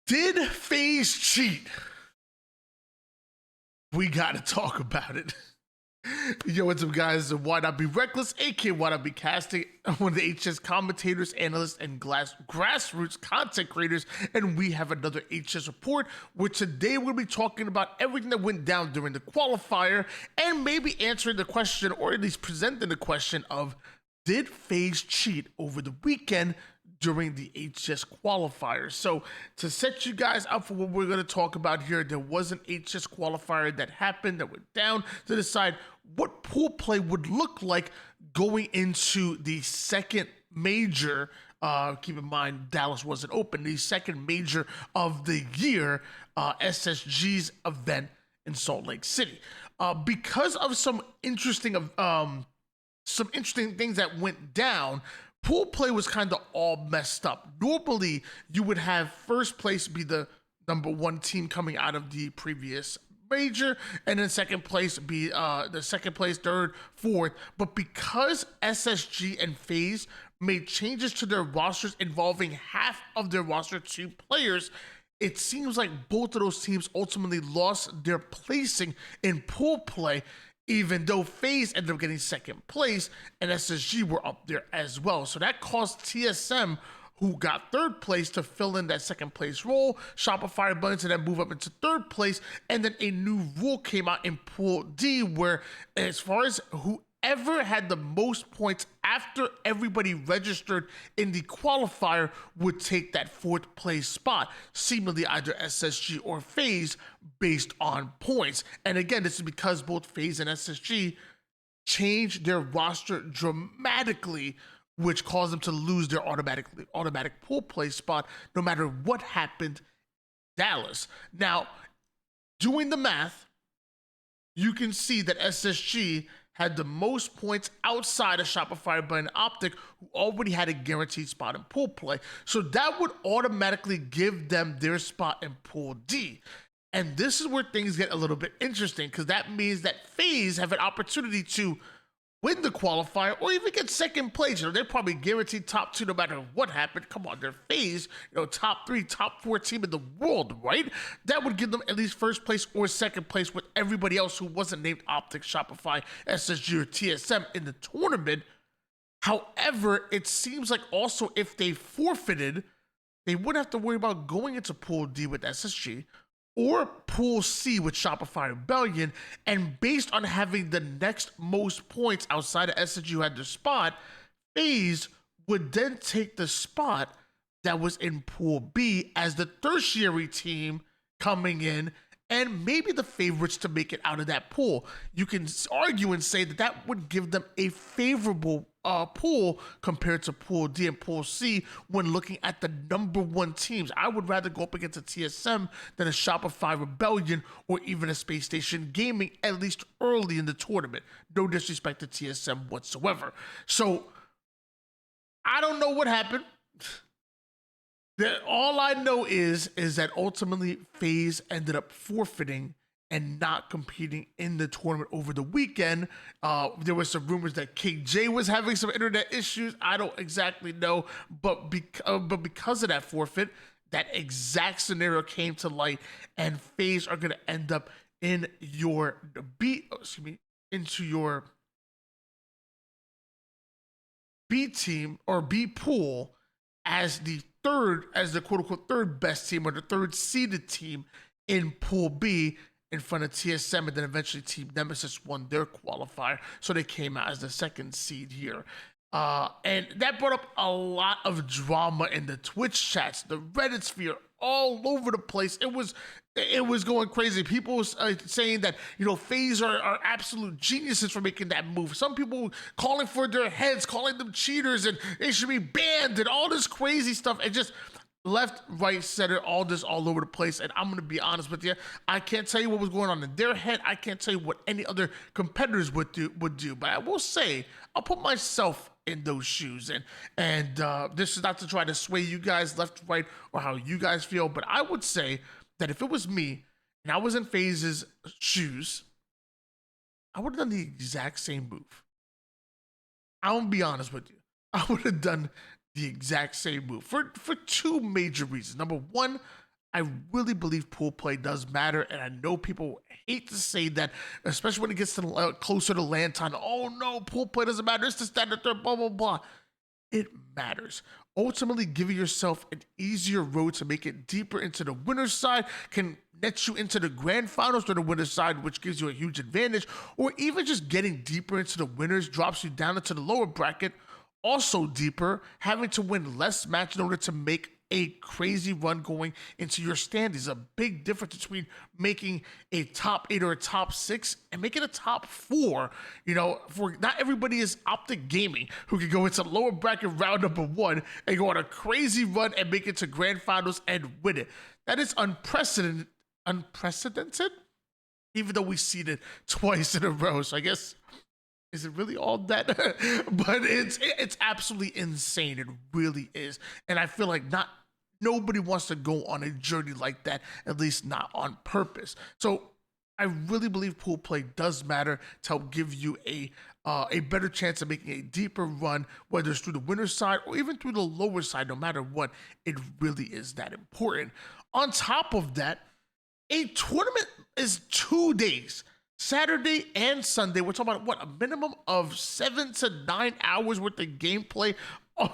Did Faze cheat? We gotta talk about it. Yo, what's up, guys? Why Not Be Reckless, aka Why Not Be Casting, one of the HS commentators, analysts, and grassroots content creators, and we have another HS report, where today we'll be talking about everything that went down during the qualifier, and maybe answering the question, or at least presenting the question of, did Faze cheat over the weekend during the HS qualifier? So to set you guys up for what we're going to talk about here, there was an HS qualifier that happened that went down to decide what pool play would look like going into the second major. Keep in mind, Dallas wasn't open. The second major of the year, SSG's event in Salt Lake City. Because of some interesting things that went down, pool play was kind of all messed up. Normally, you would have first place be the number one team coming out of the previous major, and then second place be the second place, third, fourth. But because SSG and Faze made changes to their rosters involving half of their roster to players, it seems like both of those teams ultimately lost their placing in pool play, even though Faze ended up getting second place and SSG were up there as well. So that caused TSM, who got third place, to fill in that second place role, Shopify Rebellion to then move up into third place, and then a new rule came out in Pool D where, as far as whoever had the most points after everybody registered in the qualifier would take that fourth place spot, seemingly either SSG or Faze, based on points. And again, this is because both Faze and SSG changed their roster dramatically, which caused them to lose their automatic pool play spot no matter what happened in Dallas. Now, doing the math, you can see that SSG had the most points outside of Shopify Rebellion Optic, who already had a guaranteed spot in pool play. So that would automatically give them their spot in Pool D. And this is where things get a little bit interesting, because that means that Faze have an opportunity to win the qualifier or even get second place. You know, they're probably guaranteed top two no matter what happened. Come on, they're Faze, top three, top four team in the world, right? That would give them at least first place or second place with everybody else who wasn't named Optic, Shopify, SSG, or TSM in the tournament. However, it seems like also if they forfeited, they wouldn't have to worry about going into Pool D with SSG or Pool C with Shopify Rebellion, and based on having the next most points outside of SSG who had their spot, Faze would then take the spot that was in Pool B as the tertiary team coming in, and maybe the favorites to make it out of that pool. You can argue and say that that would give them a favorable pool compared to Pool D and Pool C when looking at the number one teams. I would rather go up against a TSM than a Shopify Rebellion or even a Space Station Gaming, at least early in the tournament. No disrespect to TSM whatsoever. So I don't know what happened. All I know is that ultimately Faze ended up forfeiting and not competing in the tournament over the weekend. There were some rumors that KJ was having some internet issues. I don't exactly know, but because of that forfeit, that exact scenario came to light, and Faze are going to end up in your into your B team or B pool as the quote unquote third best team or the third seeded team in Pool B in front of TSM, and then eventually Team Nemesis won their qualifier, so they came out as the second seed here. And that brought up a lot of drama in the Twitch chats, the Reddit sphere, all over the place. It was going crazy. People saying that, Faze are absolute geniuses for making that move. Some people calling for their heads, calling them cheaters, and they should be banned, and all this crazy stuff. And just left, right, center, all over the place. And I'm going to be honest with you, I can't tell you what was going on in their head. I can't tell you what any other competitors would do. But I will say, I'll put myself in those shoes. And this is not to try to sway you guys left, right, or how you guys feel. But I would say that if it was me and I was in Faze's shoes, I would have done the exact same move. I'm going to be honest with you. I would have done the exact same move for two major reasons. Number one, I really believe pool play does matter, and I know people hate to say that, especially when it gets to closer to land time. Oh no, pool play doesn't matter. It's the standard third, blah blah blah. It matters. Ultimately, giving yourself an easier road to make it deeper into the winner's side can net you into the grand finals to the winner's side, which gives you a huge advantage, or even just getting deeper into the winners drops you down into the lower bracket, also deeper, having to win less matches in order to make a crazy run going into your standings. A big difference between making a top 8 or a top 6 and making a top 4. For not everybody is Optic Gaming, who can go into lower bracket round number 1 and go on a crazy run and make it to grand finals and win it. That is unprecedented, even though we seen it twice in a row. So I guess, is it really all that? But it's absolutely insane. It really is. And I feel like nobody wants to go on a journey like that, at least not on purpose. So I really believe pool play does matter to help give you a better chance of making a deeper run, whether it's through the winner's side or even through the lower side. No matter what, it really is that important. On top of that, a tournament is 2 days. Saturday and Sunday. We're talking about a minimum of 7 to 9 hours worth of gameplay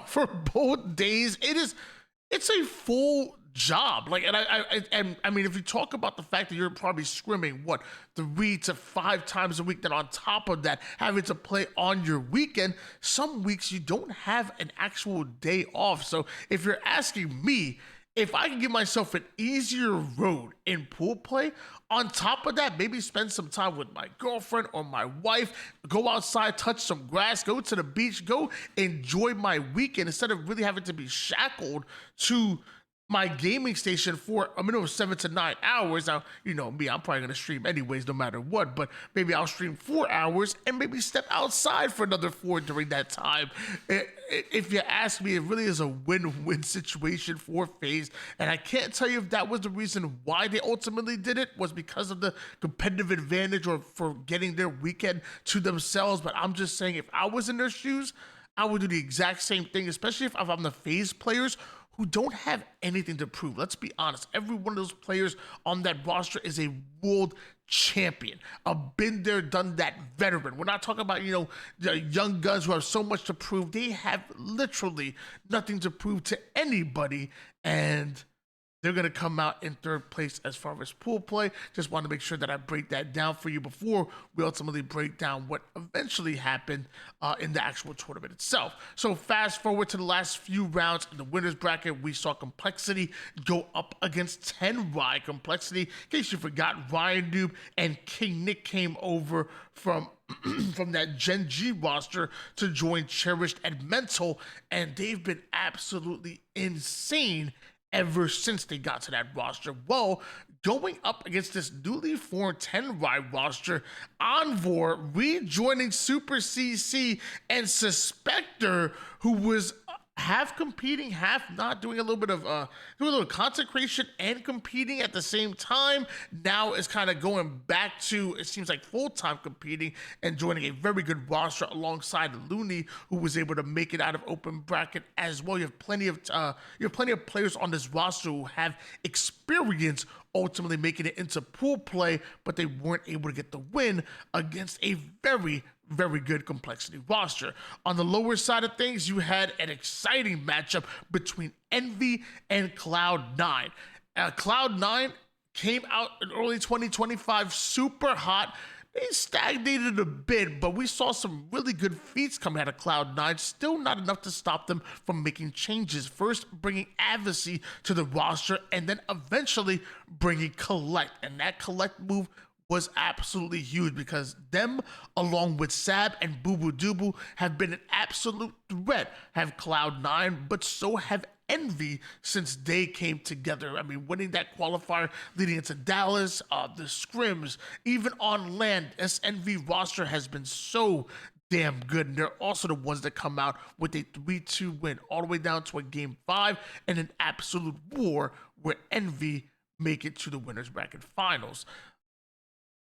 for both days. It's a full job. I mean, if you talk about the fact that you're probably scrimming 3 to 5 times a week, then on top of that, having to play on your weekend, some weeks you don't have an actual day off. So if you're asking me, if I can give myself an easier road in pool play, on top of that, maybe spend some time with my girlfriend or my wife, go outside, touch some grass, go to the beach, go enjoy my weekend instead of really having to be shackled to my gaming station for a minimum of 7 to 9 hours. Now, you know me, I'm probably going to stream anyways, no matter what, but maybe I'll stream 4 hours and maybe step outside for another 4 during that time. If you ask me, it really is a win-win situation for Faze, and I can't tell you if that was the reason why they ultimately did it, was because of the competitive advantage or for getting their weekend to themselves, but I'm just saying, if I was in their shoes, I would do the exact same thing, especially if I'm the Faze players who don't have anything to prove. Let's be honest. Every one of those players on that roster is a world champion, a been there, done that veteran. We're not talking about, the young guns who have so much to prove. They have literally nothing to prove to anybody, and they're going to come out in 3rd place as far as pool play. Just want to make sure that I break that down for you before we ultimately break down what eventually happened in the actual tournament itself. So fast forward to the last few rounds in the winner's bracket, we saw Complexity go up against 10Y. Complexity, in case you forgot, Ryan Noob and King Nick came over from from that Gen G roster to join Cherished and Mental, and they've been absolutely insane ever since they got to that roster. Well, going up against this newly formed 10Y roster, Envor rejoining Super CC and Suspector, who was half competing, half not, doing a little bit of doing a little consecration and competing at the same time. Now is kind of going back to, it seems like, full-time competing and joining a very good roster alongside Looney, who was able to make it out of open bracket as well. You have plenty of players on this roster who have experience ultimately making it into pool play, but they weren't able to get the win against a very good Complexity roster. On the lower side of things, you had an exciting matchup between Envy and Cloud9. Cloud9 came out in early 2025 super hot. They stagnated a bit, but we saw some really good feats coming out of Cloud9. Still not enough to stop them from making changes. First, bringing Advocacy to the roster, and then eventually bringing Collect. And that Collect move was absolutely huge because them, along with Sab and Boo Boo Doo have been an absolute threat. Have Cloud9, but so have Envy since they came together. I mean, winning that qualifier leading into Dallas, the scrims, even on land, SNV roster has been so damn good. And they're also the ones that come out with a 3-2 win all the way down to a game 5 and an absolute war where Envy make it to the winners bracket finals.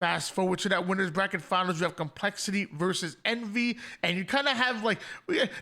Fast forward to that winners bracket finals, you have Complexity versus Envy, and you kind of have like,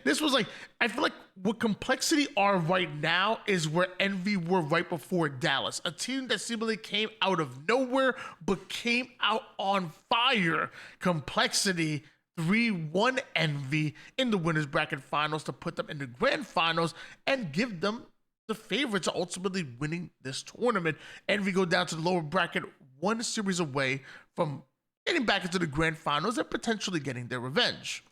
this was like, I feel like what Complexity are right now is where Envy were right before Dallas, a team that seemingly came out of nowhere but came out on fire. Complexity 3-1 Envy in the winners bracket finals to put them in the grand finals and give them the favorites are ultimately winning this tournament. Envy go down to the lower bracket, one series away from getting back into the grand finals and potentially getting their revenge.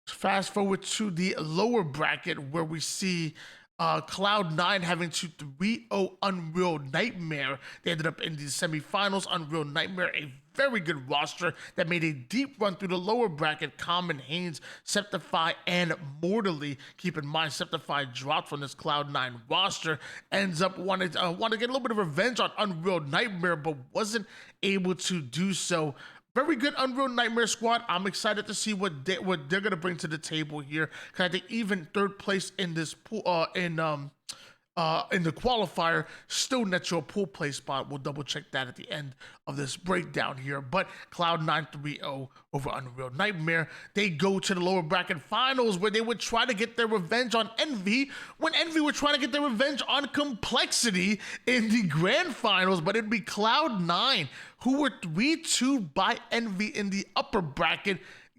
Fast forward to the lower bracket where we see Cloud9 having to 3-0 Unreal Nightmare. They ended up in the semifinals. Unreal Nightmare, a very good roster that made a deep run through the lower bracket. Common, Haynes, Septify, and Mortally. Keep in mind, Septify dropped from this Cloud9 roster. Ends up wanting to get a little bit of revenge on Unreal Nightmare, but wasn't able to do so. Very good Unreal Nightmare squad. I'm excited to see what they're gonna bring to the table here. Cause I think even third place in this pool, in the qualifier, still net your pool play spot. We'll double check that at the end of this breakdown here. But Cloud9 3-0 over Unreal Nightmare. They go to the lower bracket finals where they would try to get their revenge on Envy when Envy were trying to get their revenge on Complexity in the grand finals, but it'd be Cloud9 who were 3-2 by Envy in the upper bracket,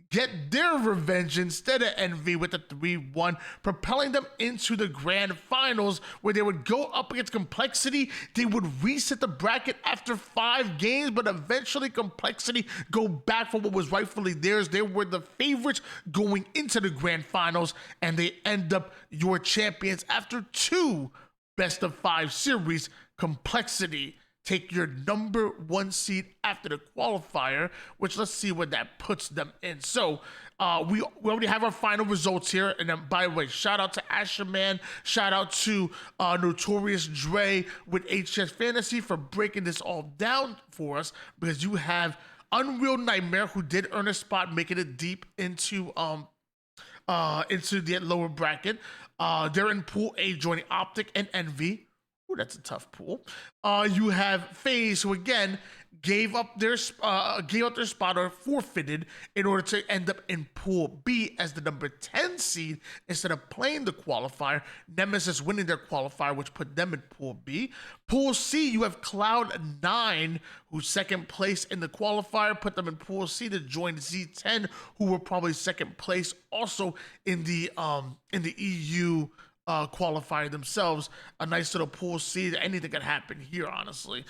get their revenge instead of Envy with a 3-1, propelling them into the grand finals where they would go up against Complexity. They would reset the bracket after 5 games, but eventually Complexity go back for what was rightfully theirs. They were the favorites going into the grand finals, and they end up your champions after 2 best-of-5 series. Complexity take your number 1 seed after the qualifier, which let's see what that puts them in. So we already have our final results here. And then, by the way, shout out to Asherman, shout out to Notorious Dre with HCS Fantasy for breaking this all down for us, because you have Unreal Nightmare, who did earn a spot, making it deep into the lower bracket. They're in Pool A, joining Optic and Envy. Ooh, that's a tough pool. You have Faze, who again gave up their spot or forfeited in order to end up in Pool B as the number 10 seed instead of playing the qualifier. Nemesis winning their qualifier, which put them in Pool B. Pool C, you have Cloud9, who's second place in the qualifier, put them in Pool C to join Z10, who were probably second place also in the EU qualifier themselves. A nice little Pool C. Anything could happen here, honestly.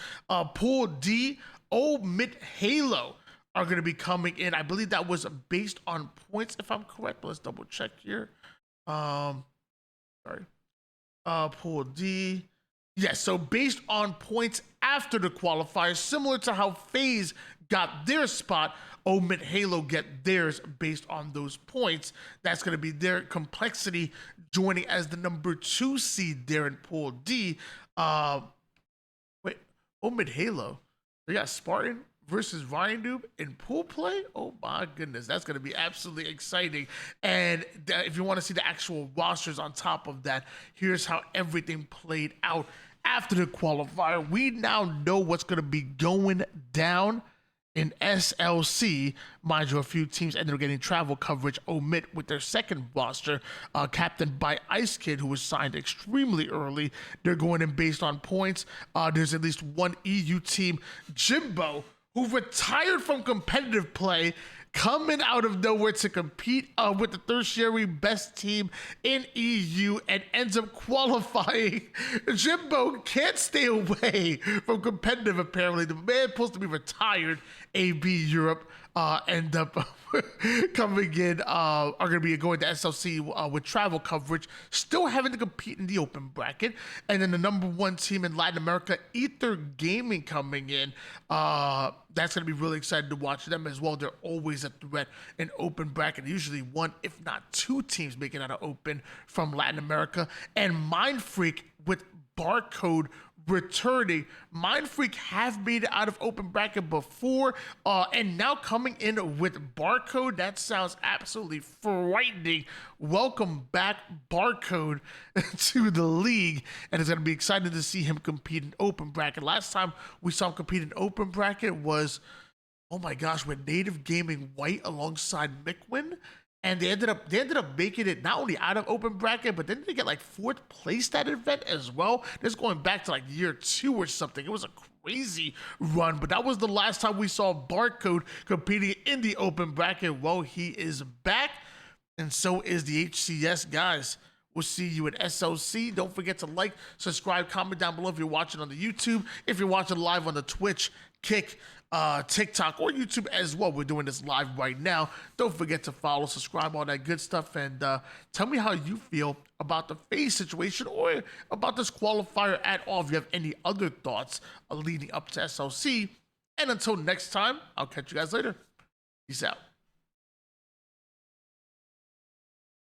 Pool D, Mid Halo are going to be coming in. I believe that was based on points, if I'm correct. Let's double check here. Sorry. Pool D. Yes, so based on points after the qualifier, similar to how Faze got their spot, Mid Halo get theirs based on those points. That's going to be their Complexity joining as the number 2 seed there in Pool D. Wait, Mid Halo. They got Spartan versus Ryan Noob in pool play. Oh my goodness, that's going to be absolutely exciting. And if you want to see the actual rosters on top of that, here's how everything played out after the qualifier. We now know what's going to be going down in SLC. Mind you, a few teams ended up getting travel coverage. Omit with their second roster, captained by Ice Kid, who was signed extremely early. They're going in based on points. There's at least one EU team, Jimbo, who retired from competitive play, coming out of nowhere to compete with the tertiary best team in EU and ends up qualifying. Jimbo can't stay away from competitive, apparently. The man supposed to be retired. AB Europe end up coming in, are going to be going to SLC with travel coverage, still having to compete in the open bracket. And then the number 1 team in Latin America, Ether Gaming, coming in. That's going to be really exciting to watch them as well. They're always a threat in open bracket. Usually 1, if not 2 teams making out of open from Latin America. And Mind Freak with Barcode returning. Mind Freak have made it out of open bracket before, and now coming in with Barcode. That sounds absolutely frightening. Welcome back, Barcode, to the league, and it's going to be exciting to see him compete in open bracket. Last time we saw him compete in open bracket was Oh my gosh, with Native Gaming White alongside Mickwin. And they ended up making it not only out of open bracket, but then they get like fourth place that event as well. This going back to like year 2 or something. It was a crazy run, but that was the last time we saw Barcode competing in the open bracket. Well, he is back, and so is the HCS guys. We'll see you at SOC. Don't forget to like, subscribe, comment down below if you're watching on the YouTube. If you're watching live on the Twitch, Kick, TikTok, or YouTube as well. We're doing this live right now. Don't forget to follow, subscribe, all that good stuff. And tell me how you feel about the Faze situation or about this qualifier at all. If you have any other thoughts leading up to SOC. And until next time, I'll catch you guys later. Peace out.